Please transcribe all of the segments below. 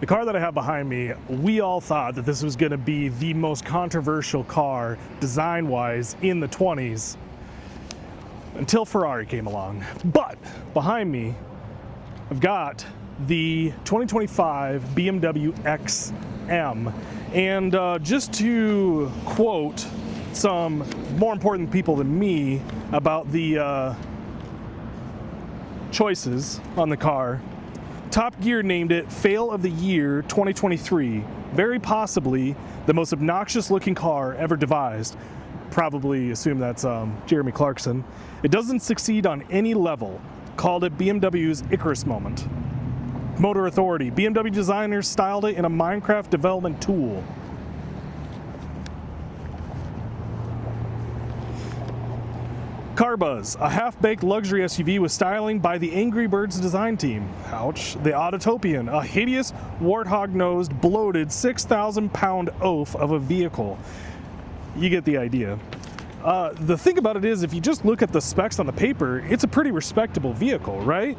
The car that I have behind me, we all thought that this was going to be the most controversial car design-wise in the 20s until Ferrari came along. But behind me, I've got the 2025 BMW XM. And just to quote some more important people than me about the choices on the car, Top Gear named it Fail of the Year 2023. Very possibly the most obnoxious looking car ever devised. Probably assume that's Jeremy Clarkson. It doesn't succeed on any level. Called it BMW's Icarus moment. Motor Authority. BMW designers styled it in a Minecraft development tool. Carbuzz, a half-baked luxury SUV with styling by the Angry Birds design team. Ouch. The Autotopian, a hideous warthog-nosed, bloated 6,000-pound oaf of a vehicle. You get the idea. The thing about it is, if you just look at the specs on the paper, it's a pretty respectable vehicle, right?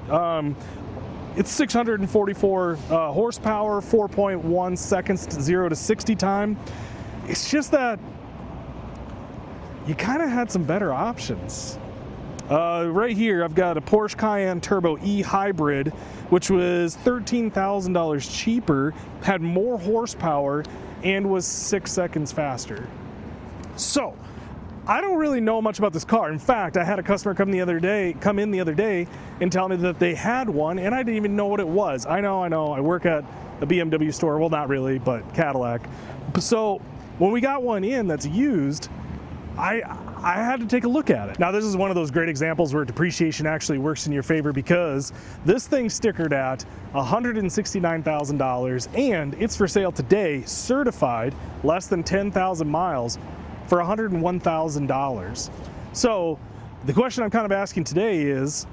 It's 644 horsepower, 4.1 seconds to 0 to 60 time. It's just that you kind of had some better options. Right here, I've got a Porsche Cayenne Turbo E-Hybrid, which was $13,000 cheaper, had more horsepower, and was 6 seconds faster. So, I don't really know much about this car. In fact, I had a customer come in the other day and tell me that they had one, and I didn't even know what it was. I know. I work at a BMW store. Well, not really, but Cadillac. So when we got one in that's used, I had to take a look at it. Now, this is one of those great examples where depreciation actually works in your favor, because this thing's stickered at $169,000, and it's for sale today, certified, less than 10,000 miles, for $101,000. So the question I'm kind of asking today is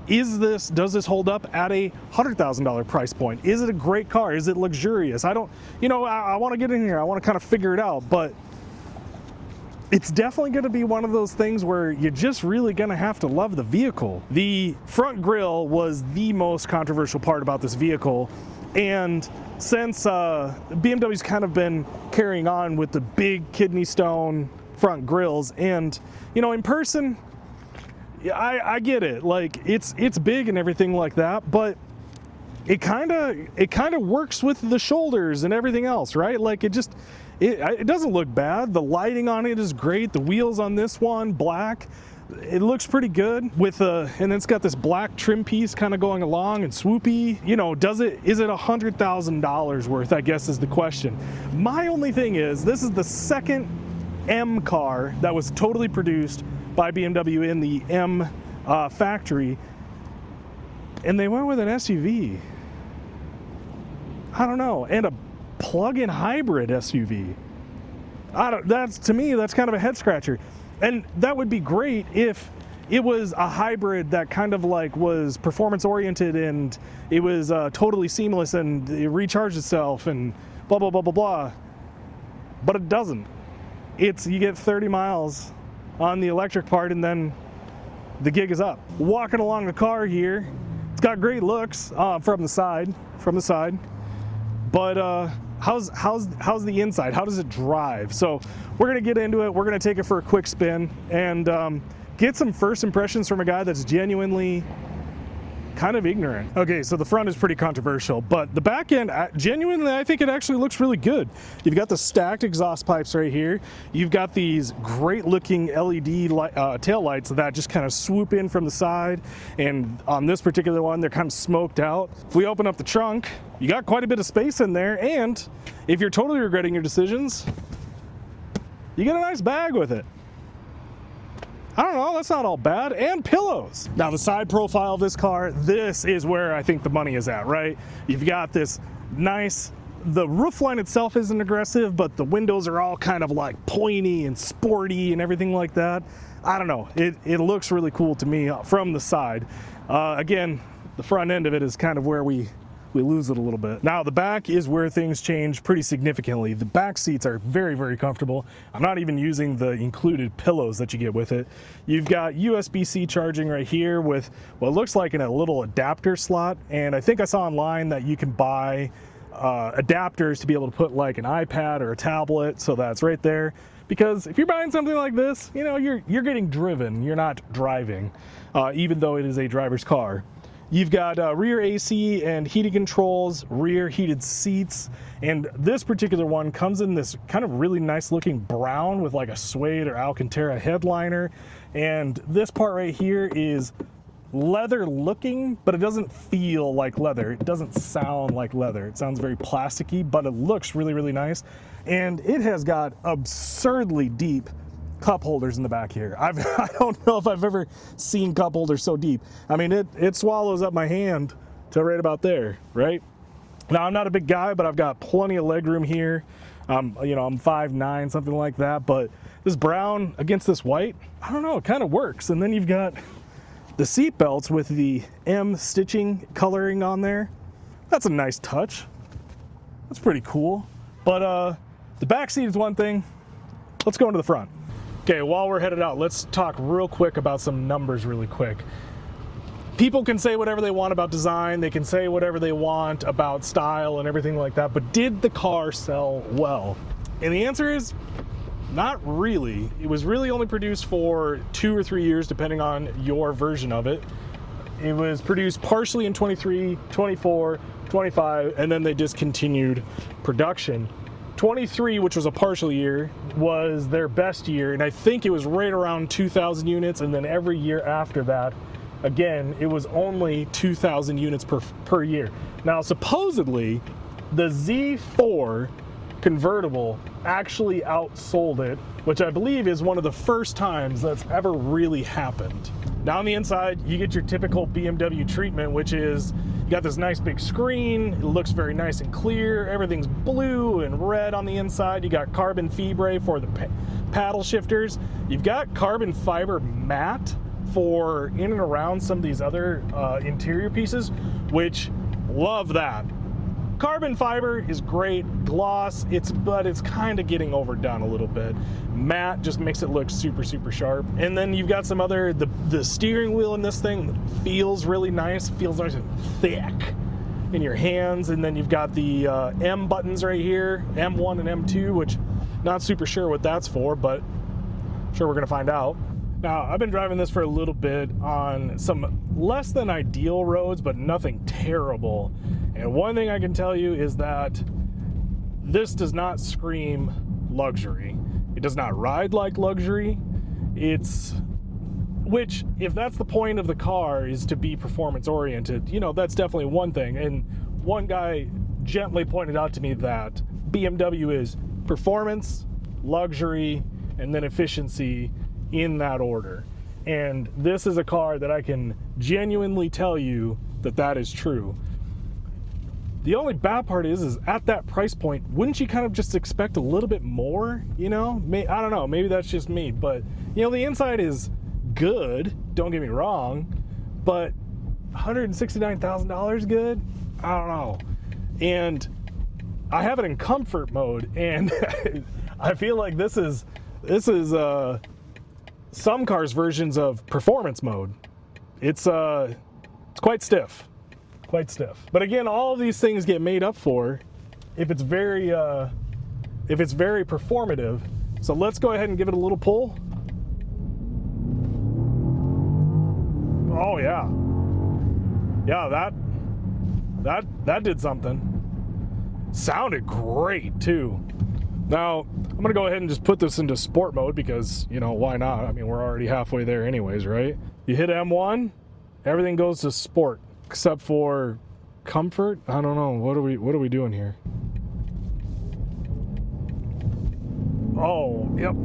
does this hold up at a $100,000 price point? Is it a great car? Is it luxurious? I want to get in here. I want to kind of figure it out, but it's definitely going to be one of those things where you're just really going to have to love the vehicle. The front grille was the most controversial part about this vehicle, and since BMW's kind of been carrying on with the big kidney stone front grilles, and in person, I get it. Like it's big and everything like that, but it kind of works with the shoulders and everything else, right? Like it doesn't look bad. The lighting on it is great. The wheels on this one, black. It looks pretty good with and then it's got this black trim piece kind of going along and swoopy. Is it $100,000 worth, I guess is the question. My only thing is, this is the second M car that was totally produced by BMW in the M factory, and they went with an SUV. I don't know, and a plug-in hybrid SUV. To me, that's kind of a head scratcher. And that would be great if it was a hybrid that kind of like was performance oriented and it was totally seamless and it recharged itself and blah, blah, blah, blah, blah. But it doesn't. You get 30 miles on the electric part and then the gig is up. Walking along the car here, it's got great looks from the side. But how's the inside? How does it drive? So we're gonna get into it. We're gonna take it for a quick spin and get some first impressions from a guy that's genuinely kind of ignorant. Okay, so the front is pretty controversial, but the back end, genuinely, I think it actually looks really good. You've got the stacked exhaust pipes right here. You've got these great looking LED tail lights that just kind of swoop in from the side. And on this particular one, they're kind of smoked out. If we open up the trunk, you got quite a bit of space in there. And if you're totally regretting your decisions, you get a nice bag with it. I don't know, that's not all bad. And pillows. Now the side profile of this car, this is where I think the money is at, right? You've got this nice, the roofline itself isn't aggressive, but the windows are all kind of like pointy and sporty and everything like that. I don't know, it looks really cool to me from the side. Again, the front end of it is kind of where we we lose it a little bit. Now the back is where things change pretty significantly. The back seats are very, very comfortable. I'm not even using the included pillows that you get with it. You've got USB-C charging right here with what looks like a little adapter slot, and I think I saw online that you can buy adapters to be able to put like an iPad or a tablet, so that's right there. Because if you're buying something like this, you know, you're getting driven, you're not driving, even though it is a driver's car. You've got rear AC and heating controls, rear heated seats, and this particular one comes in this kind of really nice looking brown with like a suede or Alcantara headliner. And this part right here is leather looking, but it doesn't feel like leather. It doesn't sound like leather. It sounds very plasticky, but it looks really, really nice. And it has got absurdly deep cup holders in the back here. I don't know if I've ever seen cup holders so deep. I mean, it swallows up my hand to right about there, right? Now, I'm not a big guy, but I've got plenty of leg room here. You know, I'm 5'9", something like that, but this brown against this white, I don't know, it kind of works. And then you've got the seat belts with the M stitching coloring on there. That's a nice touch. That's pretty cool. But the back seat is one thing. Let's go into the front. Okay, while we're headed out, let's talk real quick about some numbers really quick. People can say whatever they want about design, they can say whatever they want about style and everything like that, but did the car sell well? And the answer is not really. It was really only produced for 2 or 3 years, depending on your version of it. It was produced partially in 23, 24, 25, and then they discontinued production. 23, which was a partial year, was their best year, and I think it was right around 2,000 units, and then every year after that, again, it was only 2,000 units per year. Now, supposedly, the Z4 convertible actually outsold it, which I believe is one of the first times that's ever really happened. Now on the inside, you get your typical BMW treatment, which is you got this nice big screen, it looks very nice and clear, everything's blue and red on the inside, you got carbon fibre for the paddle shifters, you've got carbon fiber matte for in and around some of these other interior pieces, which love that. Carbon fiber is great, gloss, but it's kind of getting overdone a little bit. Matte just makes it look super, super sharp. And then you've got some other, the steering wheel in this thing feels really nice, feels nice and thick in your hands. And then you've got the M buttons right here, M1 and M2, which not super sure what that's for, but I'm sure we're gonna find out. Now, I've been driving this for a little bit on some less than ideal roads, but nothing terrible. And one thing I can tell you is that this does not scream luxury. It does not ride like luxury. Which, if that's the point of the car, is to be performance oriented, you know, that's definitely one thing. And one guy gently pointed out to me that BMW is performance, luxury, and then efficiency in that order. And this is a car that I can genuinely tell you that that is true. The only bad part is at that price point, wouldn't you kind of just expect a little bit more, you know? I don't know, maybe that's just me, but you know, the inside is good, don't get me wrong, but $169,000 good? I don't know. And I have it in comfort mode, and I feel like this is some cars' versions of performance mode. It's quite stiff. Quite stiff. But again, all of these things get made up for if it's very performative. So let's go ahead and give it a little pull. Oh yeah. Yeah, that did something. Sounded great too. Now, I'm gonna go ahead and just put this into sport mode because, you know, why not? I mean, we're already halfway there anyways, right? You hit M1, everything goes to sport. Except for comfort. I don't know. What are we doing here? Oh, yep.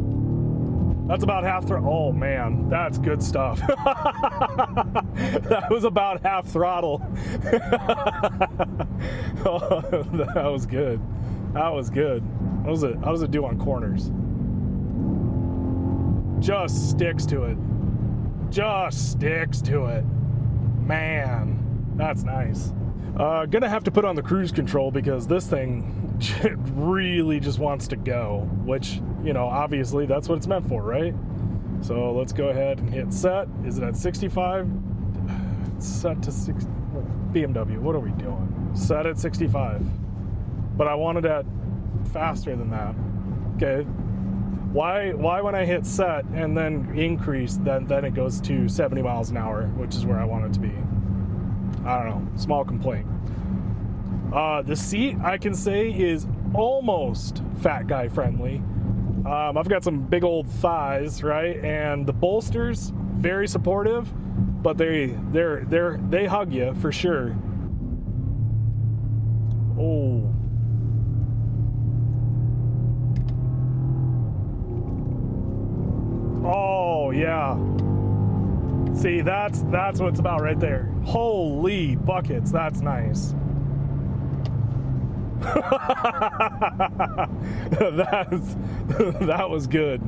That's about half throttle. Oh man, that's good stuff. That was about half throttle. Oh, that was good. That was good. How does it do on corners? Just sticks to it. Just sticks to it. Man. That's nice. Gonna have to put on the cruise control because this thing really just wants to go, which, you know, obviously that's what it's meant for, right? So let's go ahead and hit set. Is it at 65? It's set to 60. BMW, what are we doing? Set at 65. But I wanted it faster than that. Okay. Why when I hit set and then increase, then it goes to 70 miles an hour, which is where I want it to be. I don't know, small complaint. The seat, I can say, is almost fat guy friendly. I've got some big old thighs, right? And the bolsters, very supportive, but they hug you for sure. Oh. Oh yeah. See, that's what it's about right there. Holy buckets, that's nice. That was good.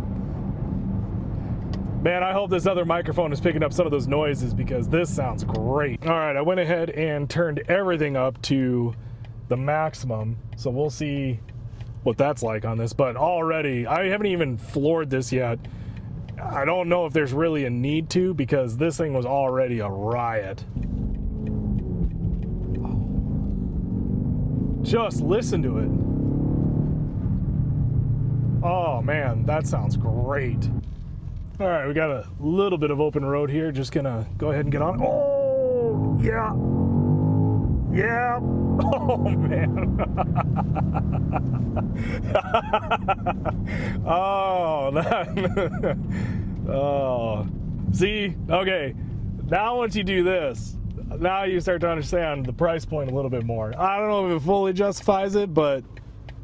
Man, I hope this other microphone is picking up some of those noises because this sounds great. All right, I went ahead and turned everything up to the maximum, so we'll see what that's like on this. But already, I haven't even floored this yet. I don't know if there's really a need to because this thing was already a riot. Just listen to it. Oh man, that sounds great. All right, we got a little bit of open road here. Just gonna go ahead and get on. Oh, yeah. Yeah. Oh man. Oh, that. Oh. See, okay. Now once you do this, now you start to understand the price point a little bit more. I don't know if it fully justifies it, but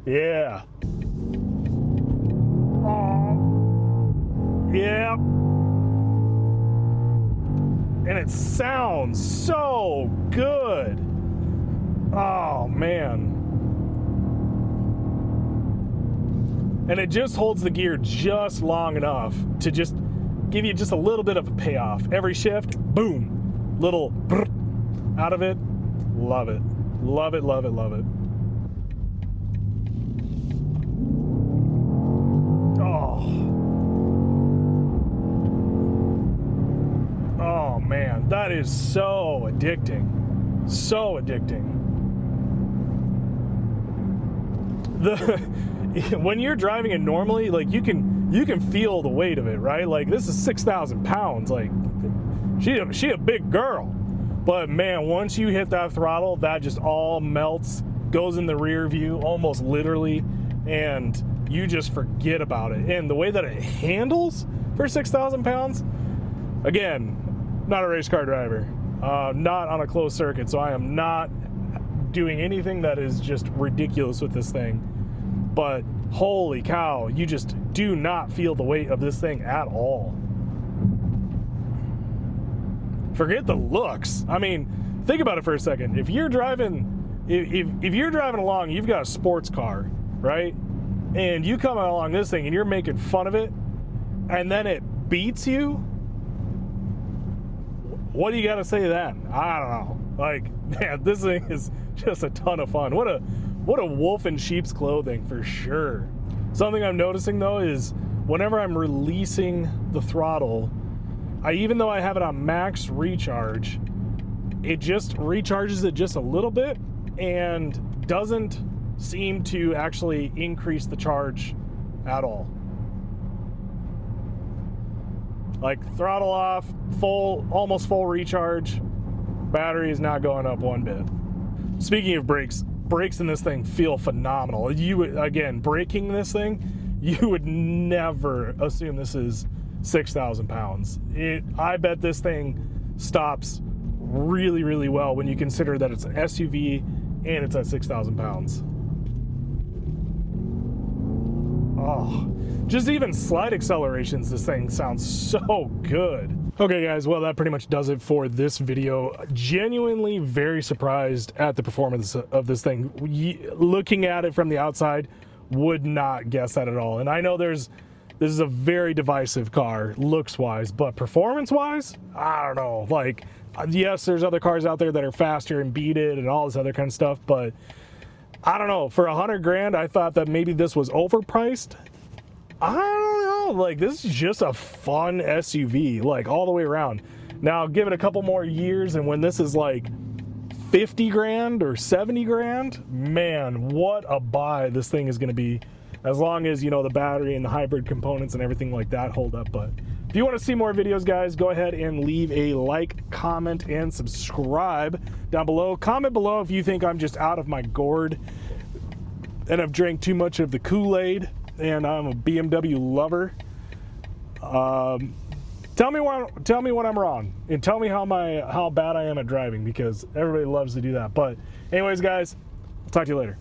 yeah. Oh. Yeah. And it sounds so good. Oh man. And it just holds the gear just long enough to just give you just a little bit of a payoff. Every shift, boom, little out of it. Love it. Love it, love it, love it. Oh. Oh man, that is so addicting. So addicting. When you're driving it normally, like you can feel the weight of it, right? Like this is 6,000 pounds. Like she a big girl, but man, once you hit that throttle, that just all melts, goes in the rear view, almost literally, and you just forget about it. And the way that it handles for 6,000 pounds, again, not a race car driver, not on a closed circuit, so I am not doing anything that is just ridiculous with this thing. But holy cow, you just do not feel the weight of this thing at all. Forget the looks. I mean, think about it for a second. If you're driving, if you're driving along, you've got a sports car, right? And you come along this thing and you're making fun of it, and then it beats you. What do you got to say then? I don't know. Like, man, this thing is just a ton of fun. What a wolf in sheep's clothing for sure. Something I'm noticing though is whenever I'm releasing the throttle, even though I have it on max recharge, it just recharges it just a little bit and doesn't seem to actually increase the charge at all. Like throttle off, almost full recharge, battery is not going up one bit. Speaking of brakes in this thing feel phenomenal. Again, braking this thing, you would never assume this is 6,000 pounds. I bet this thing stops really, really well when you consider that it's an SUV and it's at 6,000 pounds. Oh, just even slide accelerations, this thing sounds so good. Okay guys, well that pretty much does it for this video. Genuinely very surprised at the performance of this thing. Looking at it from the outside, would not guess that at all. And I know there's this is a very divisive car, looks-wise, but performance-wise, I don't know. Like, yes, there's other cars out there that are faster and beat it and all this other kind of stuff, but I don't know. For 100 grand, I thought that maybe this was overpriced. I don't know. Like, this is just a fun SUV, like, all the way around. Now, give it a couple more years, and when this is like 50 grand or 70 grand, man, what a buy this thing is going to be, as long as, you know, the battery and the hybrid components and everything like that hold up. But if you want to see more videos, guys, go ahead and leave a like, comment, and subscribe down below. Comment below if you think I'm just out of my gourd and I've drank too much of the Kool-Aid and I'm a BMW lover. Tell me when I'm wrong, and tell me how bad I am at driving, because everybody loves to do that. But anyways, guys, I'll talk to you later.